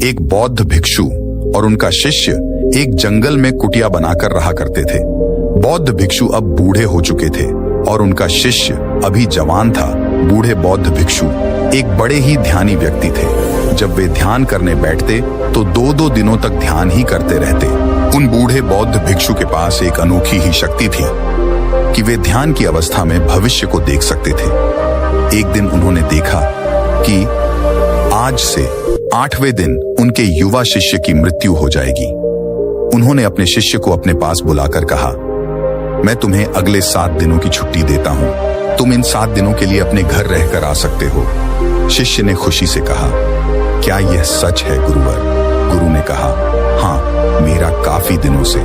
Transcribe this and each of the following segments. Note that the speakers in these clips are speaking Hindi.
एक बौद्ध भिक्षु और उनका शिष्य एक जंगल में कुटिया बनाकर रहा करते थे। बौद्ध भिक्षु अब बूढ़े हो चुके थे और उनका शिष्य अभी जवान था। बूढ़े बौद्ध भिक्षु एक बड़े ही ध्यानी व्यक्ति थे। जब वे ध्यान करने बैठते तो 2-2 दिनों तक ध्यान ही करते रहते। उन बूढ़े बौद्ध भिक्षु के पास एक अनोखी ही शक्ति थी कि वे ध्यान की अवस्था में भविष्य को देख सकते थे। एक दिन उन्होंने देखा कि आज से 8वें दिन उनके युवा शिष्य की मृत्यु हो जाएगी। उन्होंने अपने शिष्य को अपने पास बुलाकर कहा, मैं तुम्हें अगले 7 दिनों की छुट्टी देता हूं। तुम इन 7 दिनों के लिए अपने घर रहकर आ सकते हो। शिष्य ने खुशी से कहा, क्या यह सच है गुरुवर? गुरु ने कहा, हाँ, मेरा काफी दिनों से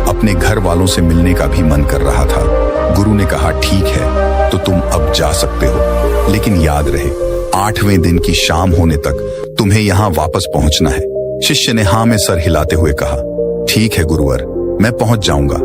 अपने घर वालों से मिलने का भी मन कर रहा था। गुरु ने कहा, ठीक है, तो तुम अब जा सकते हो, लेकिन याद रहे 8वें दिन की शाम होने तक तुम्हें यहाँ वापस पहुंचना है। शिष्य ने हाँ में सर हिलाते हुए कहा, ठीक है गुरुवर, मैं पहुंच जाऊंगा,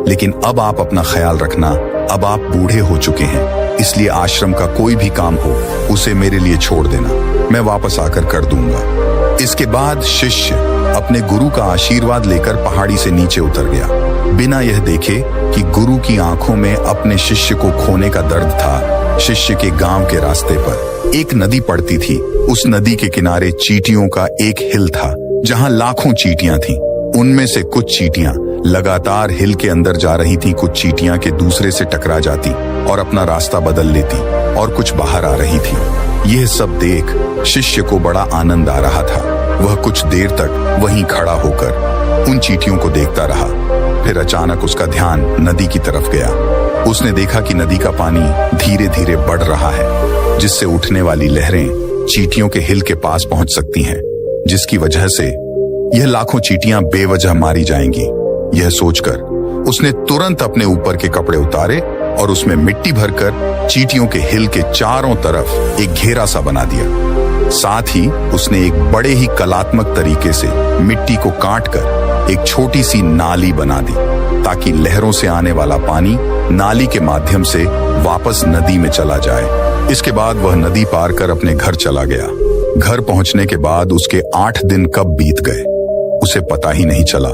लेकिन अब आप अपना ख्याल रखना। अब आप बूढ़े हो चुके हैं, इसलिए आश्रम का कोई भी काम हो उसे मेरे लिए छोड़ देना, मैं वापस आकर कर दूंगा। इसके बाद शिष्य अपने गुरु का आशीर्वाद लेकर पहाड़ी से नीचे उतर गया, बिना यह देखे कि गुरु की आंखों में अपने शिष्य को खोने का दर्द था। शिष्य के गांव के रास्ते पर एक नदी पड़ती थी। उस नदी के किनारे चींटियों का एक हिल था, जहां लाखों चींटियां थीं। उनमें से कुछ चींटियां लगातार हिल के अंदर जा रही थीं, कुछ चींटियां के दूसरे से टकरा जाती और अपना रास्ता बदल लेती, और कुछ बाहर आ रही थी। यह सब देख शिष्य को बड़ा आनंद आ रहा था। वह कुछ देर तक वहीं खड़ा होकर उन चींटियों को देखता रहा। फिर अचानक उसका ध्यान नदी की तरफ गया। उसने देखा कि नदी का पानी धीरे धीरे बढ़ रहा है, जिससे उठने वाली लहरें चींटियों के हिल के पास पहुंच सकती हैं, जिसकी वजह से यह लाखों चींटियां बेवजह मारी जाएंगी। यह सोचकर उसने तुरंत अपने ऊपर के कपड़े उतारे और उसमें मिट्टी भरकर चींटियों के हिल के चारों तरफ एक घेरा सा बना दिया। साथ ही उसने एक बड़े ही कलात्मक तरीके से मिट्टी को काटकर एक छोटी सी नाली बना दी, ताकि लहरों से आने वाला पानी नाली के माध्यम से वापस नदी में चला जाए। इसके बाद वह नदी पार कर अपने घर चला गया। घर पहुंचने के बाद उसके 8 दिन कब बीत गए उसे पता ही नहीं चला।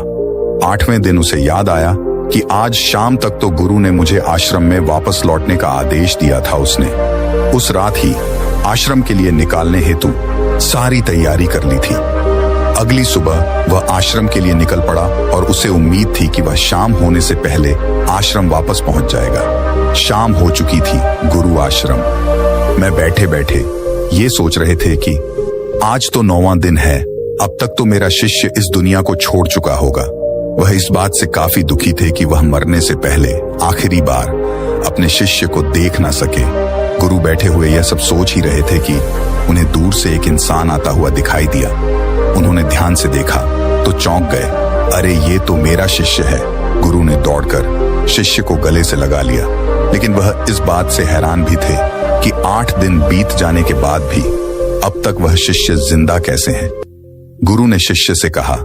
8वें दिन उसे याद आया कि आज शाम तक तो गुरु ने मुझे आश्रम में वापस लौटने का आदेश दिया था। उसने उस रात ही आश्रम के लिए निकालने हेतु सारी तैयारी कर ली थी। अगली सुबह वह आश्रम के लिए निकल पड़ा और उसे उम्मीद थी कि वह शाम होने से पहले आश्रम वापस पहुंच जाएगा। शाम हो चुकी थी। गुरु आश्रम में बैठे बैठे ये सोच रहे थे कि आज तो 9वां दिन है, अब तक तो मेरा शिष्य इस दुनिया को छोड़ चुका होगा। वह इस बात से काफी दुखी थे कि वह मरने से पहले आखिरी बार अपने शिष्य को देख ना सके। गुरु बैठे हुए यह सब सोच ही रहे थे कि उन्हें दूर से एक इंसान आता हुआ दिखाई दिया। उन्होंने ध्यान से देखा तो चौंक गए, अरे ये तो मेरा शिष्य है। गुरु ने दौड़कर शिष्य को गले से लगा लिया, लेकिन वह इस बात से हैरान भी थे कि 8 दिन बीत जाने के बाद भी अब तक वह शिष्य जिंदा कैसे है। गुरु ने शिष्य से कहा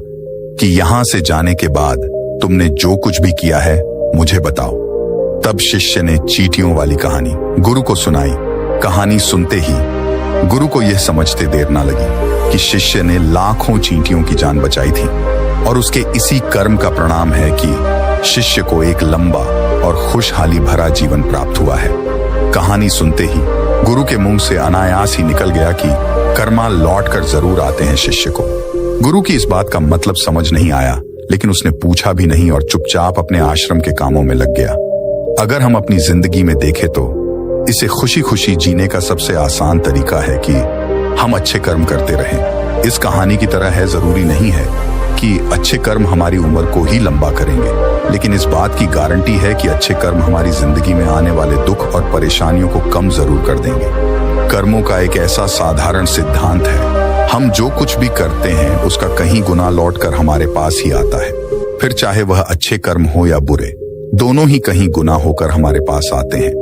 कि यहां से जाने के बाद तुमने जो कुछ भी किया है मुझे बताओ। तब शिष्य ने चींटियों वाली कहानी गुरु को सुनाई। कहानी सुनते ही गुरु को यह समझते देर ना लगी कि शिष्य ने लाखों चींटियों की जान बचाई थी, और उसके इसी कर्म का परिणाम है कि शिष्य को एक लंबा और खुशहाली भरा जीवन प्राप्त हुआ है। कहानी सुनते ही गुरु के मुंह से अनायास ही निकल गया कि कर्मा लौट कर जरूर आते हैं शिष्य को। गुरु की इस बात का मतलब समझ नहीं आया, लेकिन उसने पूछा भी नहीं और चुपचाप अपने आश्रम के कामों में लग गया। अगर हम अपनी जिंदगी में देखें तो इसे खुशी खुशी जीने का सबसे आसान तरीका है कि हम अच्छे कर्म करते रहें। इस कहानी की तरह है, जरूरी नहीं है कि अच्छे कर्म हमारी उम्र को ही लंबा करेंगे, लेकिन इस बात की गारंटी है कि अच्छे कर्म हमारी जिंदगी में आने वाले दुख और परेशानियों को कम जरूर कर देंगे। कर्मों का एक ऐसा साधारण सिद्धांत है, हम जो कुछ भी करते हैं उसका कहीं गुना लौट कर हमारे पास ही आता है। फिर चाहे वह अच्छे कर्म हो या बुरे, दोनों ही कहीं गुना होकर हमारे पास आते हैं।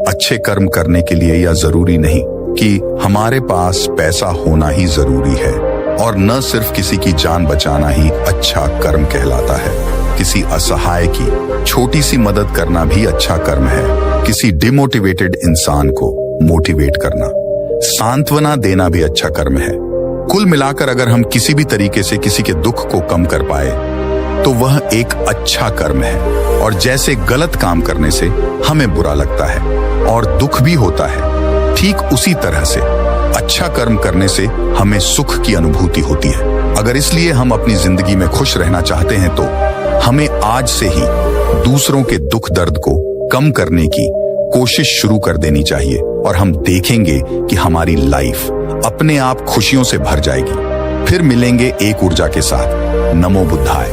अच्छे कर्म करने के लिए यह जरूरी नहीं कि हमारे पास पैसा होना ही जरूरी है, और न सिर्फ किसी की जान बचाना ही अच्छा कर्म कहलाता है। किसी असहाय की छोटी सी मदद करना भी अच्छा कर्म है। किसी डिमोटिवेटेड इंसान को मोटिवेट करना, सांत्वना देना भी अच्छा कर्म है। कुल मिलाकर अगर हम किसी भी तरीके से किसी के दुख को कम कर पाए तो वह एक अच्छा कर्म है। और जैसे गलत काम करने से हमें बुरा लगता है और दुख भी होता है, ठीक उसी तरह से अच्छा कर्म करने से हमें सुख की अनुभूति होती है। अगर इसलिए हम अपनी जिंदगी में खुश रहना चाहते हैं तो हमें आज से ही दूसरों के दुख दर्द को कम करने की कोशिश शुरू कर देनी चाहिए और हम देखेंगे कि हमारी लाइफ अपने आप खुशियों से भर जाएगी। फिर मिलेंगे एक ऊर्जा के साथ। नमो बुद्धाय।